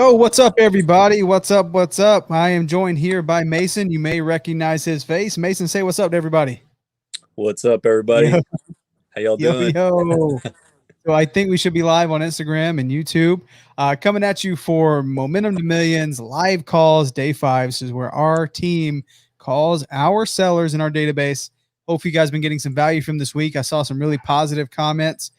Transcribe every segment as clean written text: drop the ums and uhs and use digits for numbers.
Yo, what's up, everybody? What's up? What's up? I am joined here by Mason. You may recognize his face. Mason, say what's up to everybody. What's up, everybody? Yo, How y'all yo, doing? yo. So I think we should be live on Instagram and YouTube. Coming at you for Momentum to Millions live calls, day 5. This is where our team calls our sellers in our database. Hope you guys been getting some value from this week. I saw some really positive comments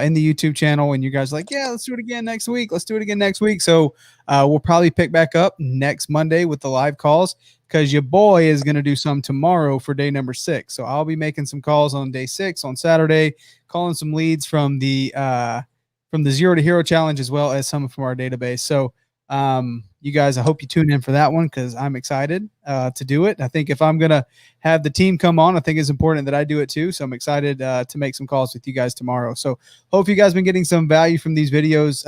in the YouTube channel, and you guys are like, yeah, let's do it again next week. Let's do it again next week. So we'll probably pick back up next Monday with the live calls because your boy is going to do some tomorrow for day number 6. So I'll be making some calls on day 6 on Saturday, calling some leads from the Zero to Hero challenge as well as some from our database. So you guys, I hope you tune in for that one because I'm excited to do it. I think if I'm gonna have the team come on, I think it's important that I do it too. So I'm excited to make some calls with you guys tomorrow. So hope you guys been getting some value from these videos.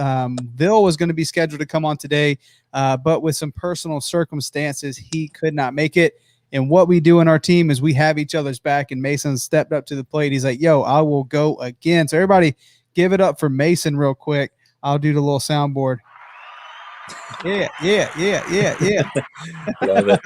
Bill was going to be scheduled to come on today, but with some personal circumstances, he could not make it. And what we do in our team is we have each other's back, and Mason stepped up to the plate. He's like, yo, I will go again. So everybody give it up for Mason real quick. I'll do the little soundboard. Yeah. Love it.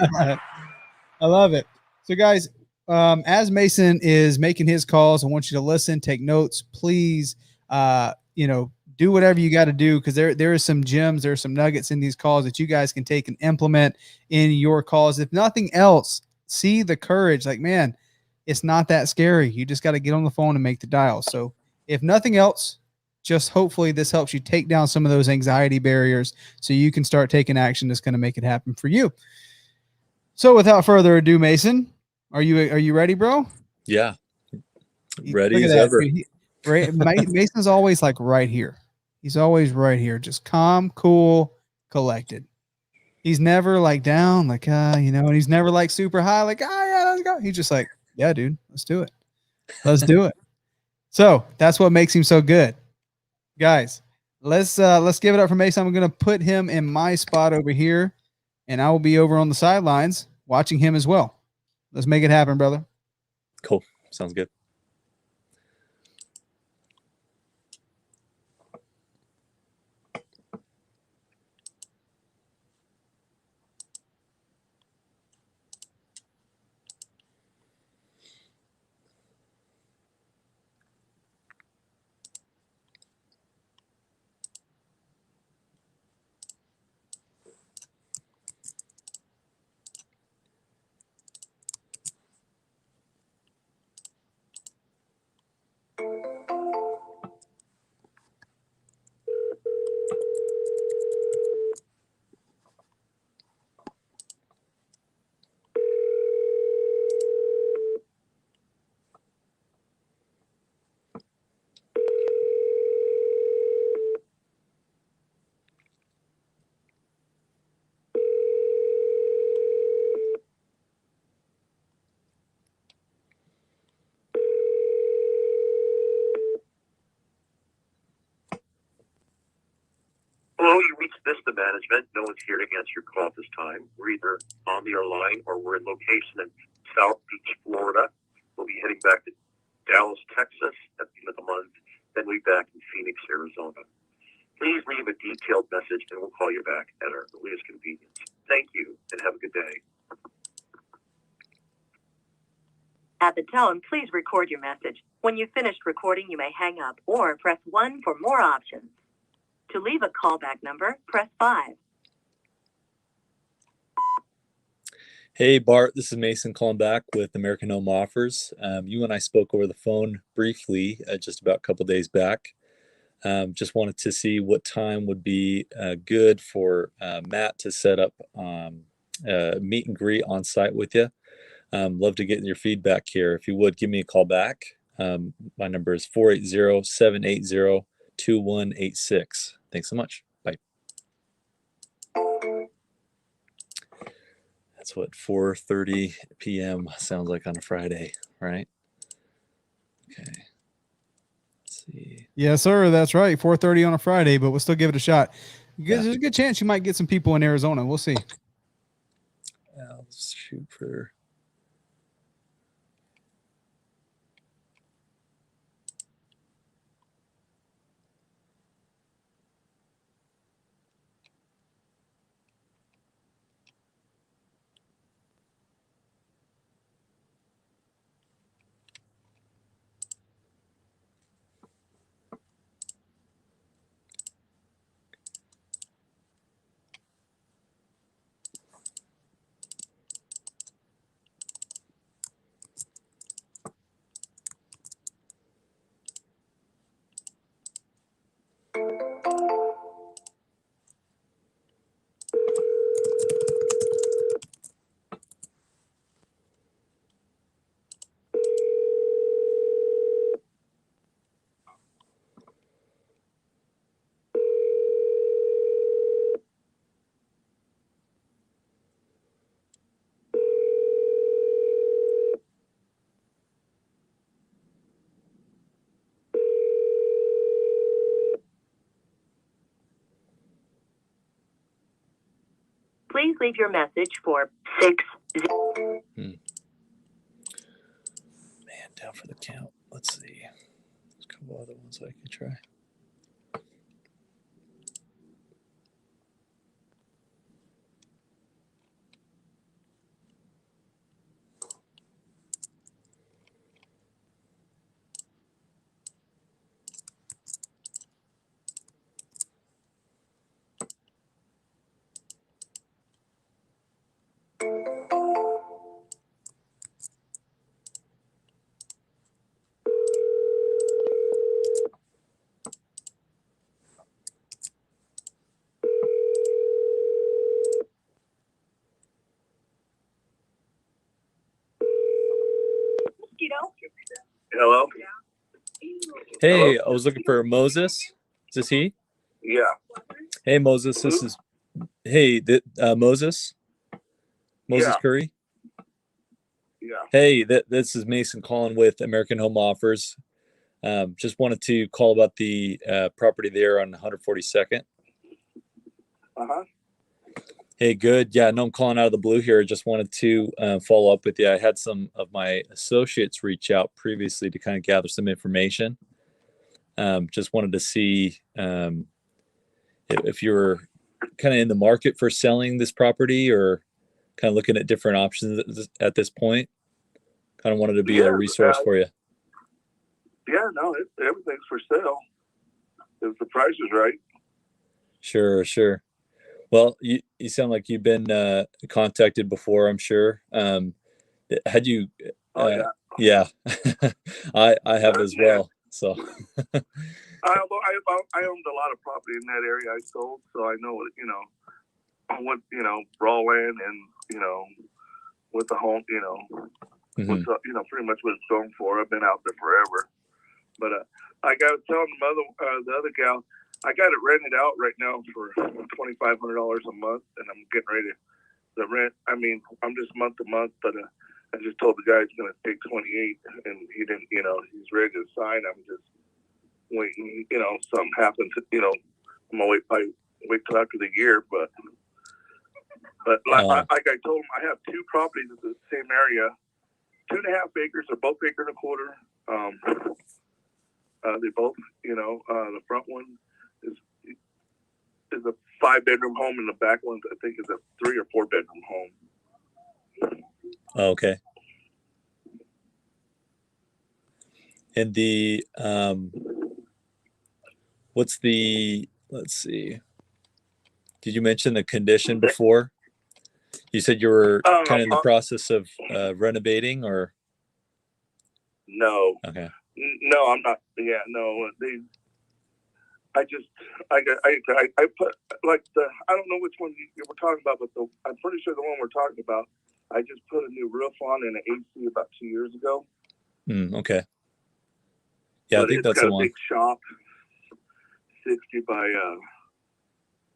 I love it. So guys, as Mason is making his calls, I want you to listen, take notes, please, do whatever you got to do because there is some gems, there are some nuggets in these calls that you guys can take and implement in your calls. If nothing else, see the courage. Like, man, it's not that scary. You just got to get on the phone and make the dial. So if nothing else, just hopefully this helps you take down some of those anxiety barriers so you can start taking action that's going to make it happen for you. So without further ado, Mason, are you ready, bro? Yeah. Look Ready at as that. ever. Mason's always like right here. He's always right here, just calm, cool, collected. He's never like down, like and he's never like super high, like yeah, let's go. He's just like, yeah, dude, let's do it. Let's do it. So that's what makes him so good. Guys, let's give it up for Mason. I'm gonna put him in my spot over here, and I will be over on the sidelines watching him as well. Let's make it happen, brother. Cool. Sounds good. Hello, you reached Vista Management. No one's here to answer your call at this time. We're either on the other line or we're in location in South Beach, Florida. We'll be heading back to Dallas, Texas at the end of the month. Then we'll be back in Phoenix, Arizona. Please leave a detailed message and we'll call you back at our earliest convenience. Thank you and have a good day. At the tone, please record your message. When you've finished recording, you may hang up or press 1 for more options. To leave a callback number, press 5. Hey, Bart. This is Mason calling back with American Home Offers. You and I spoke over the phone briefly just about a couple days back. Just wanted to see what time would be good for Matt to set up meet and greet on site with you. Love to get your feedback here. If you would, give me a call back. My number is 480-780-2186. Thanks so much. Bye. That's what 4:30 p.m. sounds like on a Friday, right? Okay. Let's see. Yes, sir. That's right. 4:30 on a Friday, but we'll still give it a shot. Yeah. There's a good chance you might get some people in Arizona. We'll see. Let's shoot for. Please leave your message for 6. Man, down for the count. Let's see. There's a couple other ones I could try. Hello? Hey, I was looking for Moses. Is this he? Yeah. Hey, Moses. This is. Hey, Moses. Moses Yeah. Curry. Yeah. Hey, this is Mason calling with American Home Offers. Just wanted to call about the property there on 142nd. Uh-huh. Hey, good. Yeah, no, I'm calling out of the blue here. Just wanted to follow up with you. I had some of my associates reach out previously to kind of gather some information. Just wanted to see if you were kind of in the market for selling this property or kind of looking at different options at this point. Kind of wanted to be a resource for you. Yeah, no, everything's for sale. If the price is right. Sure, sure. Well, you sound like you've been contacted before, I'm sure. Had you? Yeah, I have as well. So I owned a lot of property in that area I sold, so I know what raw land and with the home, mhm. pretty much what it's going for. I've been out there forever, but I got to tell the other gal, I got it rented out right now for $2,500 a month, and I'm getting ready to rent. I mean, I'm just month to month, but I just told the guy he's going to take 28, and he didn't. He's ready to sign. I'm just waiting. Something happens. I'm gonna wait till after the year, but like I told him, I have two properties in the same area, 2.5 acres. They're both acre and a quarter. They both, the front one is a 5-bedroom home, and the back one I think is a 3 or 4 bedroom home. Okay. And the what's the? Let's see. Did you mention the condition before? You said you were kind of in the process of renovating, or no? Okay. No, I'm not. Yeah, no. I put like I don't know which one you were talking about, but I'm pretty sure the one we're talking about. I just put a new roof on and an AC about 2 years ago. Okay. Yeah, But I think that's the one. It's got a big shop, 60 by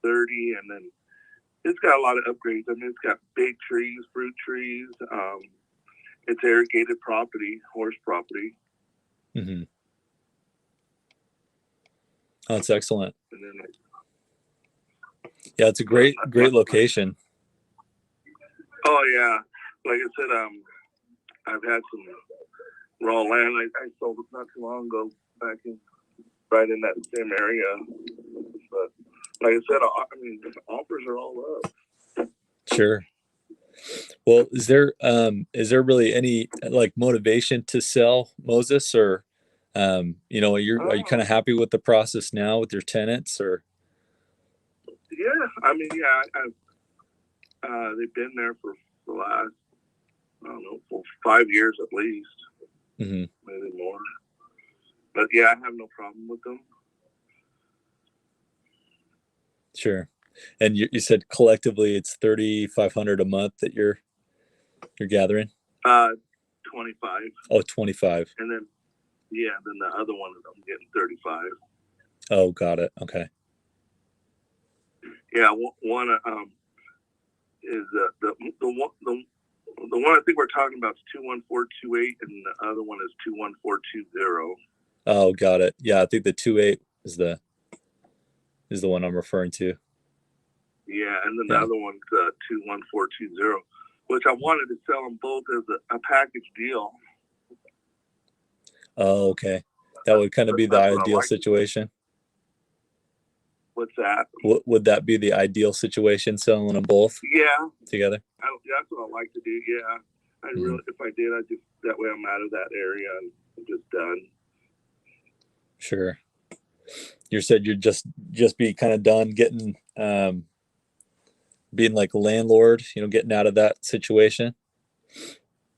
30, and then it's got a lot of upgrades. I mean, it's got big trees, fruit trees. It's irrigated property, horse property. Mm-hmm. Oh, that's excellent. And then yeah, it's a great location. Oh yeah, like I said, I've had some raw land I sold not too long ago back right in that same area. But like I said, I mean, the offers are all up. Sure. Well, is there really any like motivation to sell, Moses, or are you kind of happy with the process now with your tenants, or? Yeah, I mean, they've been there for the last, I don't know, for 5 years at least, Mm-hmm. maybe more. But yeah, I have no problem with them. Sure. And you said collectively it's $3,500 a month that you're gathering? 25. Oh, 25. And then the other one I'm getting 35. Oh, got it. Okay. Yeah, one is the one I think we're talking about is 21428, and the other one is 21420. Oh, got it. Yeah, I think the 28 is the one I'm referring to. Yeah, and then Yeah. the other one's 21420, which I wanted to sell them both as a package deal. Oh, okay. That would kind of be the That's what I ideal like. situation. What's that? Would that be the ideal situation, selling them both Yeah, together? that's what I like to do. Yeah, Mhm. really, if I did, I just that way I'm out of that area and I'm just done. Sure. You said you'd just be kind of done getting being like a landlord, getting out of that situation.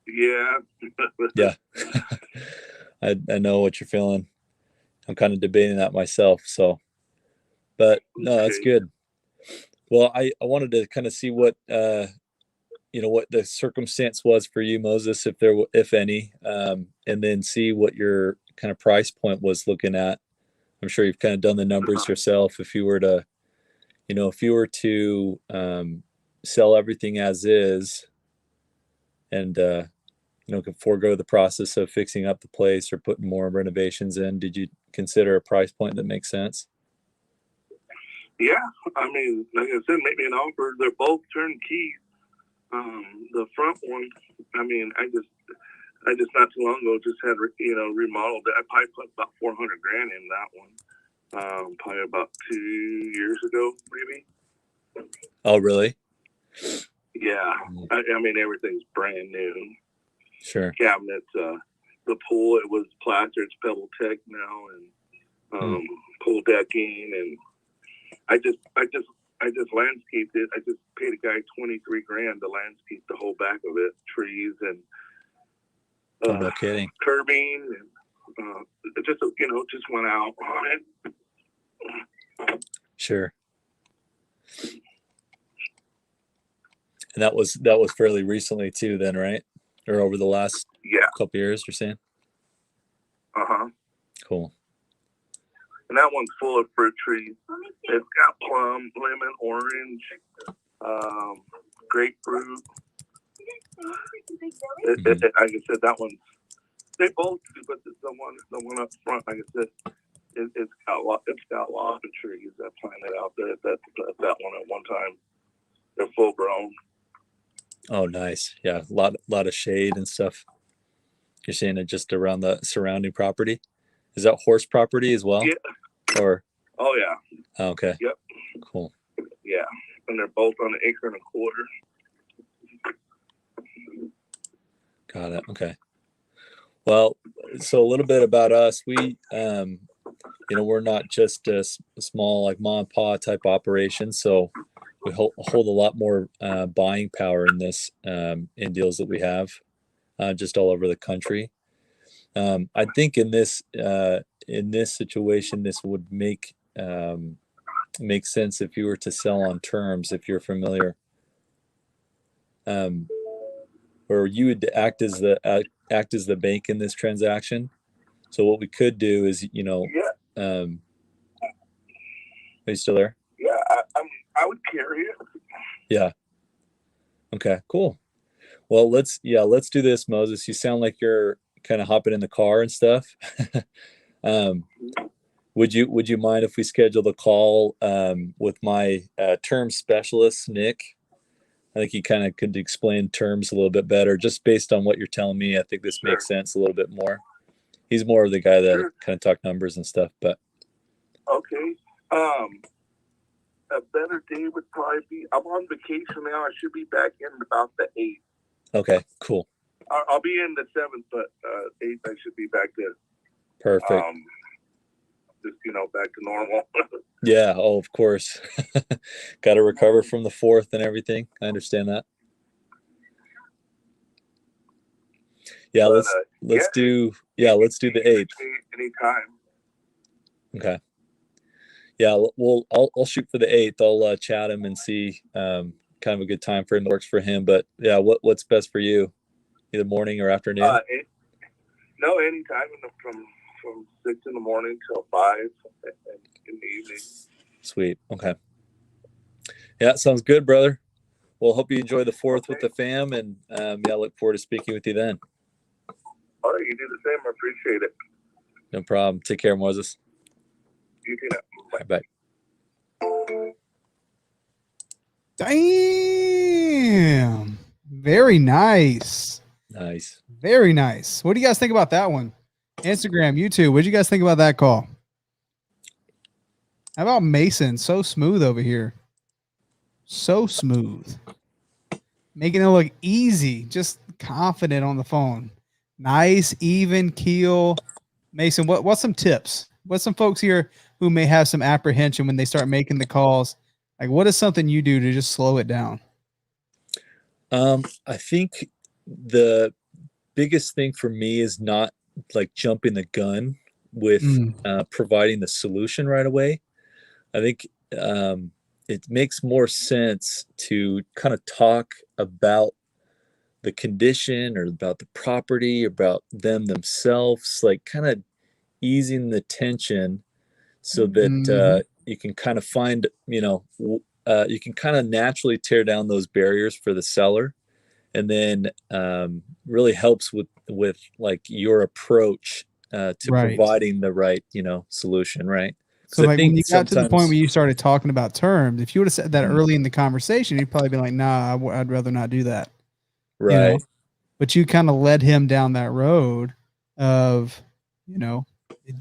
Yeah. Yeah. I know what you're feeling. I'm kind of debating that myself. So, but no, that's Okay. good. Well, I wanted to kind of see what what the circumstance was for you, Moses, if any, and then see what your kind of price point was looking at. I'm sure you've kind of done the numbers yourself. If you were to, sell everything as is, and could forego the process of fixing up the place or putting more renovations in, did you consider a price point that makes sense? Yeah, I mean, like I said, make me an offer. They're both turnkey. The front one, I mean, I just not too long ago just had remodeled it. I probably put about $400,000 in that one. Probably about 2 years ago, maybe. Oh, really? Yeah, I mean everything's brand new. Sure. Cabinets, the pool, it was plaster. It's Pebble Tech now, and pool decking, and I just landscaped it. I just paid a guy $23,000 to landscape the whole back of it, trees and no kidding. curbing, and it just went out on it. Sure. And that was fairly recently too, then, right? Or over the last couple years, you're saying? Cool. And that one's full of fruit trees. It's got plum, lemon, orange, grapefruit. Like I said, that one, they both do, but the one up front, like I said, it's got a lot of trees that planted out there. That one at one time, they're full grown. Oh, nice. Yeah, a lot of shade and stuff. You're saying it just around the surrounding property? Is that horse property as well? Yeah. Or? Oh yeah. Okay. Yep. Cool. Yeah, and they're both on 1.25 acres. Got it. Okay. Well, so a little bit about us. We, we're not just a small like mom and pop type operation. So we hold a lot more buying power in this in deals that we have just all over the country. I think in this situation, this would make sense if you were to sell on terms, if you're familiar, or you would act as the bank in this transaction. So what we could do is, are you still there? Yeah, I would carry it. Yeah. Okay, cool. Well, let's do this, Moses. You sound like you're kind of hopping in the car and stuff. Would you mind if we scheduled a call with my term specialist, Nick? I think he kind of could explain terms a little bit better, just based on what you're telling me. I think this makes sense a little bit more. He's more of the guy that kind of talk numbers and stuff, but. Okay. A better day would probably be, I'm on vacation now. I should be back in about the 8th. Okay, cool. I'll be in the 7th, but 8th I should be back there. Perfect. Just, back to normal. Yeah. Oh, of course. Got to recover from the 4th and everything. I understand that. Yeah. Let's do the 8th. Anytime. Okay. Yeah. I'll shoot for the 8th. I'll chat him and see kind of a good time for him that works for him. But yeah, what's best for you? Either morning or afternoon? No, anytime from 6 in the morning till 5 in the evening. Sweet. Okay. Yeah, sounds good, brother. Well, hope you enjoy the 4th with the fam, and I look forward to speaking with you then. All right, you do the same. I appreciate it. No problem. Take care, Moses. You too. Bye. Damn. Very nice. Nice. Very nice. What do you guys think about that one? Instagram, YouTube. What do you guys think about that call? How about Mason? So smooth over here. So smooth. Making it look easy. Just confident on the phone. Nice, even keel. Mason, what's some tips? What's some folks here who may have some apprehension when they start making the calls? Like, what is something you do to just slow it down? I think the biggest thing for me is not like jumping the gun with providing the solution right away. I think it makes more sense to kind of talk about the condition or about the property, about them themselves, like kind of easing the tension so that you can kind of find, you can kind of naturally tear down those barriers for the seller, and then really helps with like your approach to providing the right, solution, right? So like when you got to the point where you started talking about terms, if you would have said that early in the conversation, you'd probably be like, nah, I'd rather not do that. Right. You know? But you kind of led him down that road of, do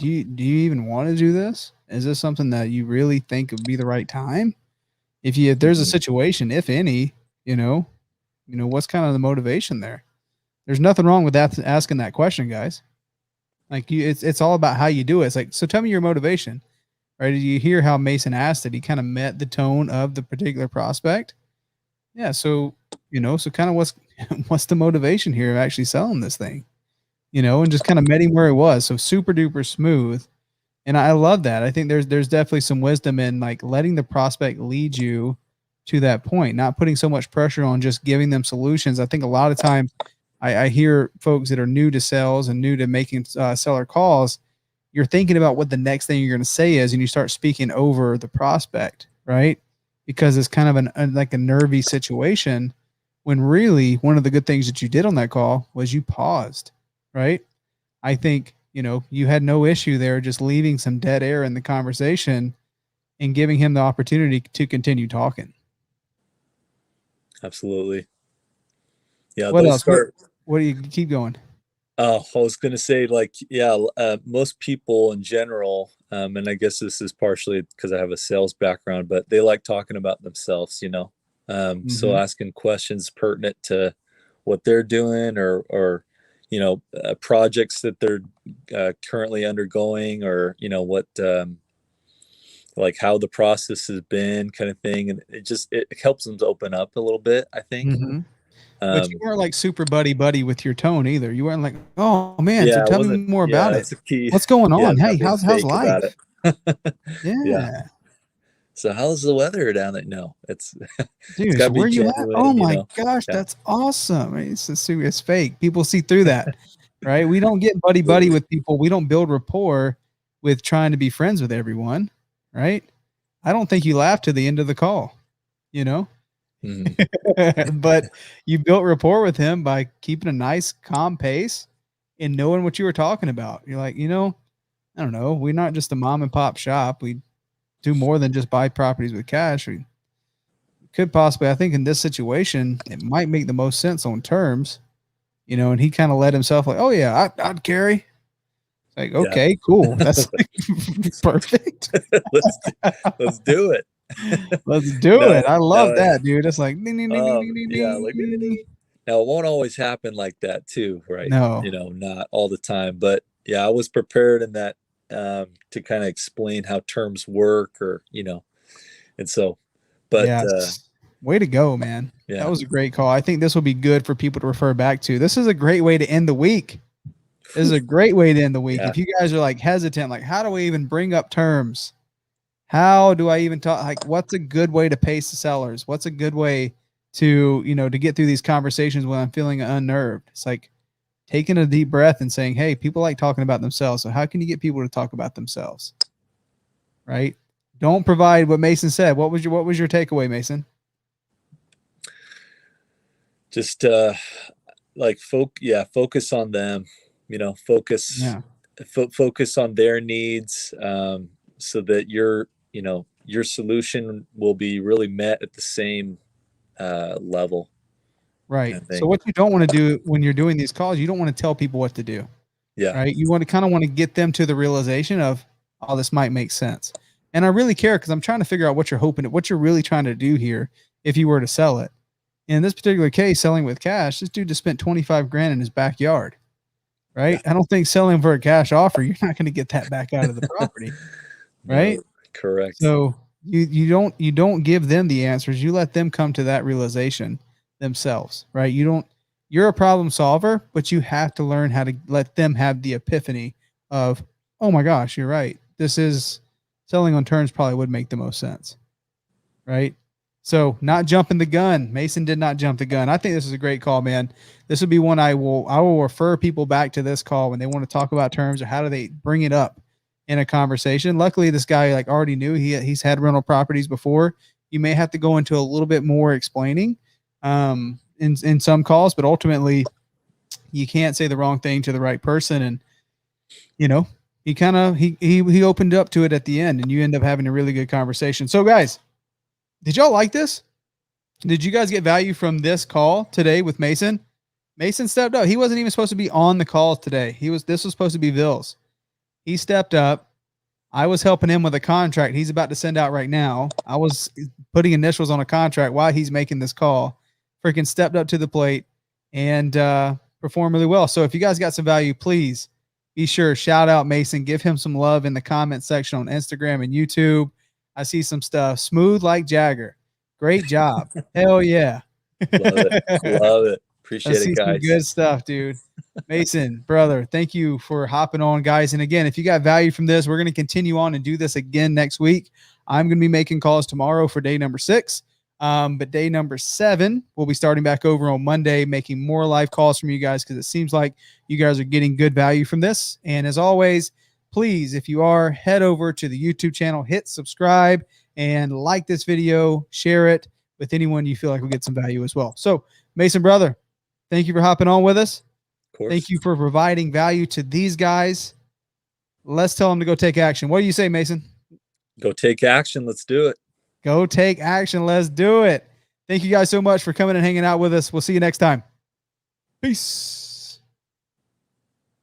you even want to do this? Is this something that you really think would be the right time? If there's a situation, if any, what's kind of the motivation there? There's nothing wrong with that, asking that question, guys. Like it's all about how you do it. It's like, so tell me your motivation, right? Did you hear how Mason asked it? He kind of met the tone of the particular prospect. Yeah. So, so kind of what's the motivation here of actually selling this thing, and just kind of met him where he was. So super duper smooth. And I love that. I think there's definitely some wisdom in like letting the prospect lead you to that point, not putting so much pressure on just giving them solutions. I think a lot of times I hear folks that are new to sales and new to making seller calls, you're thinking about what the next thing you're going to say is, and you start speaking over the prospect, right? Because it's kind of like a nervy situation, when really one of the good things that you did on that call was you paused, right? I think, you had no issue there just leaving some dead air in the conversation and giving him the opportunity to continue talking. Absolutely. Yeah. What else? What do you keep going? I was going to say, like, most people in general, and I guess this is partially because I have a sales background, but they like talking about themselves, so asking questions pertinent to what they're doing or projects that they're currently undergoing, or, what, like how the process has been, kind of thing. And it helps them to open up a little bit, I think. But you weren't like super buddy with your tone either. You weren't like, oh man, so tell me more about it. What's going on? Hey, how's life? Yeah. So how's the weather down there? No, it's dude. So where you at? Oh my gosh, that's awesome. It's fake. People see through that, right? We don't get buddy with people. We don't build rapport with trying to be friends with everyone, right? I don't think you laughed to the end of the call, but you built rapport with him by keeping a nice calm pace and knowing what you were talking about. You're like, I don't know. We're not just a mom and pop shop. We do more than just buy properties with cash. We could possibly, I think in this situation, it might make the most sense on terms, and he kind of let himself like, oh yeah, I'd carry. It's like, okay, cool. That's perfect. Let's do it. Let's do it. I love that, dude. It's like, like now it won't always happen like that too, right? No, not all the time, but I was prepared in that to kind of explain how terms work, or and so, but way to go, man. That was a great call. I think this will be good for people to refer back to. This is a great way to end the week. This is a great way to end the week. If you guys are like hesitant, like how do we even bring up terms? How do I even talk? Like, what's a good way to pace the sellers? What's a good way to, to get through these conversations when I'm feeling unnerved? It's like taking a deep breath and saying, hey, people like talking about themselves. So how can you get people to talk about themselves? Right? Don't provide what Mason said. What was your takeaway, Mason? Just like focus on them, focus on their needs, so that your solution will be really met at the same level. Right. I So think. what you don't want to do when you're doing these calls, you don't want to tell people what to do. Yeah. Right. You want to kind of want to get them to the realization of, oh, this might make sense. And I really care because I'm trying to figure out what you're really trying to do here if you were to sell it. In this particular case, selling with cash, this dude just spent 25 grand in his backyard. Right. I don't think selling for a cash offer, you're not going to get that back out of the property. Right. No, correct. So you don't give them the answers. You let them come to that realization themselves, right? You're a problem solver, but you have to learn how to let them have the epiphany of, oh my gosh, you're right. This is selling on terms probably would make the most sense. Right. So not jumping the gun. Mason did not jump the gun. I think this is a great call, man. This would be one I will refer people back to this call when they want to talk about terms or how do they bring it up in a conversation. Luckily, this guy like already knew he's had rental properties before. You may have to go into a little bit more explaining in some calls, but ultimately you can't say the wrong thing to the right person. And he opened up to it at the end, and you end up having a really good conversation. So guys, did y'all like this? Did you guys get value from this call today with Mason? Mason stepped up. He wasn't even supposed to be on the call today. This was supposed to be Vils. He stepped up. I was helping him with a contract he's about to send out right now. I was putting initials on a contract while he's making this call. Freaking stepped up to the plate and performed really well. So if you guys got some value, please be sure, shout out Mason. Give him some love in the comment section on Instagram and YouTube. I see some stuff. Smooth like Jagger. Great job. Hell yeah. Love it. Love it. Appreciate it, guys. Good stuff, dude. Mason, brother, thank you for hopping on, guys. And again, if you got value from this, we're going to continue on and do this again next week. I'm going to be making calls tomorrow for day number 6. But day number 7, we'll be starting back over on Monday, making more live calls from you guys because it seems like you guys are getting good value from this. And as always, please, if you are, head over to the YouTube channel, hit subscribe, and like this video, share it with anyone you feel like will get some value as well. So, Mason, brother, thank you for hopping on with us. Of course. Thank you for providing value to these guys. Let's tell them to go take action. What do you say, Mason? Go take action. Let's do it. Go take action. Let's do it. Thank you guys so much for coming and hanging out with us. We'll see you next time. Peace.